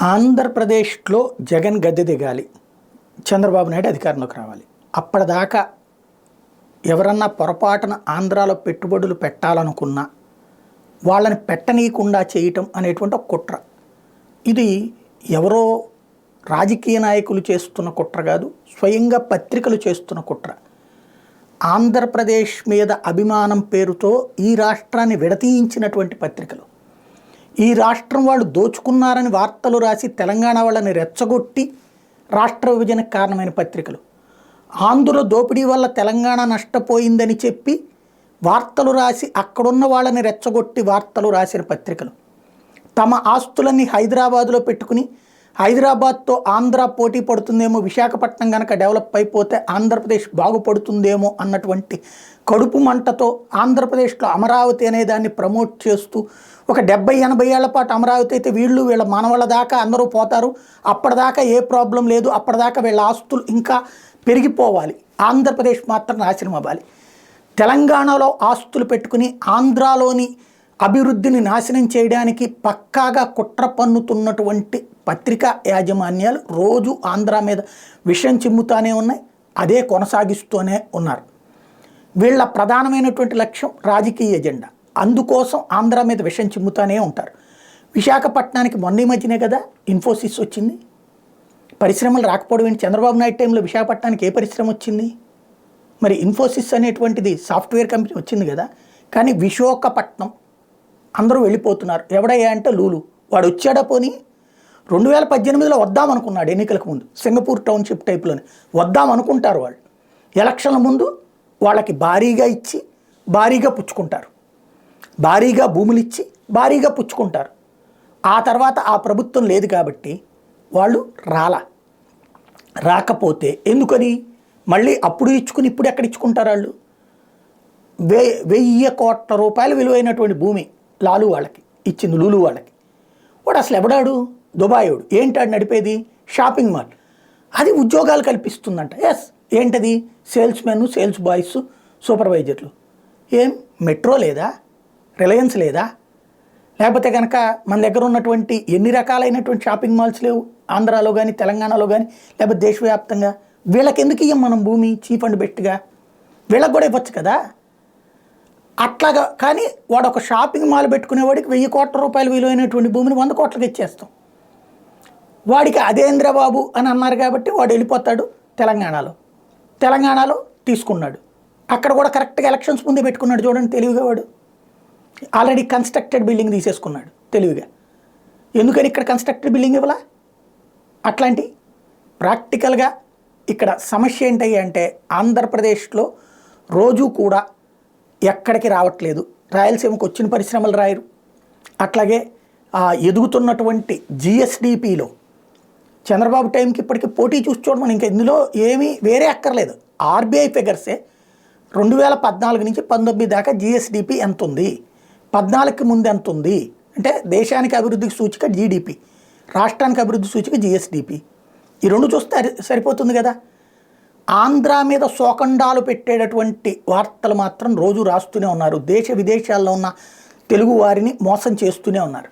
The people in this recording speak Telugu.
ఆంధ్రప్రదేశ్లో జగన్ గద్దె దిగాలి, చంద్రబాబు నాయుడు అధికారంలోకి రావాలి. అప్పటిదాకా ఎవరన్నా పొరపాటున ఆంధ్రాలో పెట్టుబడులు పెట్టాలనుకున్నా వాళ్ళని పెట్టనీయకుండా చేయటం అనేటువంటి ఒక కుట్ర. ఇది ఎవరో రాజకీయ నాయకులు చేస్తున్న కుట్ర కాదు, స్వయంగా పత్రికలు చేస్తున్న కుట్ర. ఆంధ్రప్రదేశ్ మీద అభిమానం పేరుతో ఈ రాష్ట్రాన్ని విడతీయించినటువంటి పత్రికలు, ఈ రాష్ట్రం వాళ్ళు దోచుకున్నారని వార్తలు రాసి తెలంగాణ వాళ్ళని రెచ్చగొట్టి రాష్ట్ర విభజనకు కారణమైన పత్రికలు, ఆంధ్రుల దోపిడీ వల్ల తెలంగాణ నష్టపోయిందని చెప్పి వార్తలు రాసి అక్కడున్న వాళ్ళని రెచ్చగొట్టి వార్తలు రాసిన పత్రికలు, తమ ఆస్తులన్నీ హైదరాబాదులో పెట్టుకుని హైదరాబాద్తో ఆంధ్ర పోటీ పడుతుందేమో, విశాఖపట్నం కనుక డెవలప్ అయిపోతే ఆంధ్రప్రదేశ్ బాగుపడుతుందేమో అన్నటువంటి కడుపు మంటతో ఆంధ్రప్రదేశ్లో అమరావతి అనే దాన్ని ప్రమోట్ చేస్తూ ఒక 70-80 ఏళ్ల పాటు అమరావతి అయితే వీళ్ళ మనవళ్ళ దాకా అందరూ పోతారు, అప్పటిదాకా ఏ ప్రాబ్లం లేదు, అప్పటిదాకా వీళ్ళ ఆస్తులు ఇంకా పెరిగిపోవాలి, ఆంధ్రప్రదేశ్ మాత్రం నాశనం అవ్వాలి, తెలంగాణలో ఆస్తులు పెట్టుకుని ఆంధ్రాలోని అభివృద్ధిని నాశనం చేయడానికి పక్కాగా కుట్ర పన్నుతున్నటువంటి పత్రికా యాజమాన్యాలు రోజు ఆంధ్ర మీద విషం చిమ్ముతానే ఉన్నాయి, అదే కొనసాగిస్తూనే ఉన్నారు. వీళ్ళ ప్రధానమైనటువంటి లక్ష్యం రాజకీయ ఎజెండా, అందుకోసం ఆంధ్ర మీద విషం చిమ్ముతానే ఉంటారు. విశాఖపట్నానికి మొన్న మధ్యనే కదా ఇన్ఫోసిస్ వచ్చింది, పరిశ్రమలు రాకపోవడం ఏంటి? చంద్రబాబు నాయుడు టైంలో విశాఖపట్నానికి ఏ పరిశ్రమ వచ్చింది? మరి ఇన్ఫోసిస్ అనేటువంటిది సాఫ్ట్వేర్ కంపెనీ వచ్చింది కదా. కానీ విశాఖపట్నం అందరూ వెళ్ళిపోతున్నారు. ఎవడయ్యా అంటే లూలు, వాడు వచ్చాడా? పోనీ 2018లో వద్దామనుకున్నాడు ఎన్నికలకు ముందు, సింగపూర్ టౌన్షిప్ టైప్లోనే వద్దాం అనుకుంటారు వాళ్ళు. ఎలక్షన్ల ముందు వాళ్ళకి భారీగా ఇచ్చి భారీగా పుచ్చుకుంటారు, భారీగా భూములు ఇచ్చి భారీగా పుచ్చుకుంటారు. ఆ తర్వాత ఆ ప్రభుత్వం లేదు కాబట్టి వాళ్ళు రాకపోతే ఎందుకని మళ్ళీ అప్పుడు ఇచ్చుకుని ఇప్పుడు ఎక్కడ ఇచ్చుకుంటారు? వాళ్ళు 1000 కోట్ల రూపాయలు విలువైనటువంటి భూమి లాలు వాళ్ళకి ఇచ్చింది, లూలు వాళ్ళకి. వాడు అసలు ఎవడాడు? దుబాయోడు. ఏంటాడు నడిపేది? Shopping mall. అది ఉద్యోగాలు కల్పిస్తుందంట. ఎస్, ఏంటది? సేల్స్ మెన్, సేల్స్ బాయ్స్, సూపర్వైజర్లు. ఏం మెట్రో లేదా? రిలయన్స్ లేదా? లేకపోతే కనుక మన దగ్గర ఉన్నటువంటి ఎన్ని రకాలైనటువంటి షాపింగ్ మాల్స్ లేవు ఆంధ్రాలో కానీ తెలంగాణలో కానీ, లేకపోతే దేశవ్యాప్తంగా? వీళ్ళకి ఎందుకు ఇవ్వం మనం భూమి చీప్ అండ్ బెస్ట్గా? వీళ్ళకి కూడా ఇవ్వచ్చు కదా. అట్లాగా. కానీ వాడు ఒక షాపింగ్ మాల్ పెట్టుకునేవాడికి 1000 కోట్ల రూపాయలు విలువైనటువంటి భూమిని 100 కోట్లకి ఇచ్చేస్తాం. వాడికి అదేంద్రబాబు అని అన్నారు కాబట్టి వాడు వెళ్ళిపోతాడు తెలంగాణలో తీసుకున్నాడు. అక్కడ కూడా కరెక్ట్గా ఎలక్షన్స్ ముందే పెట్టుకున్నాడు. చూడండి తెలివిగా, వాడు ఆల్రెడీ కన్స్ట్రక్టెడ్ బిల్డింగ్ తీసేసుకున్నాడు తెలివిగా. ఎందుకని ఇక్కడ కన్స్ట్రక్టెడ్ బిల్డింగ్ ఇవ్వాలా? అట్లాంటి ప్రాక్టికల్గా ఇక్కడ సమస్య ఏంటయ్యా అంటే ఆంధ్రప్రదేశ్లో రోజు కూడా ఎక్కడికి రావట్లేదు. రాయలసీమకు వచ్చిన పరిశ్రమలు రాయరు. అట్లాగే ఎదుగుతున్నటువంటి జిఎస్డిపిలో చంద్రబాబు టైంకి ఇప్పటికీ పోటీ చూసి చూడమని ఇంకా ఇందులో ఏమీ వేరే అక్కర్లేదు. ఆర్బీఐ ఫిగర్సే 2014 నుంచి 19 దాకా జిఎస్డిపి ఎంత ఉంది, 14కి ముందు ఎంత ఉంది అంటే దేశానికి అభివృద్ధికి సూచిక జీడిపి, రాష్ట్రానికి అభివృద్ధి సూచిక జిఎస్డిపి. ఈ రెండు చూస్తే సరిపోతుంది కదా. ఆంధ్ర మీద శోకండాలు పెట్టేటటువంటి వార్తలు మాత్రం రోజు రాస్తూనే ఉన్నారు. దేశ విదేశాల్లో ఉన్న తెలుగు వారిని మోసం చేస్తూనే ఉన్నారు.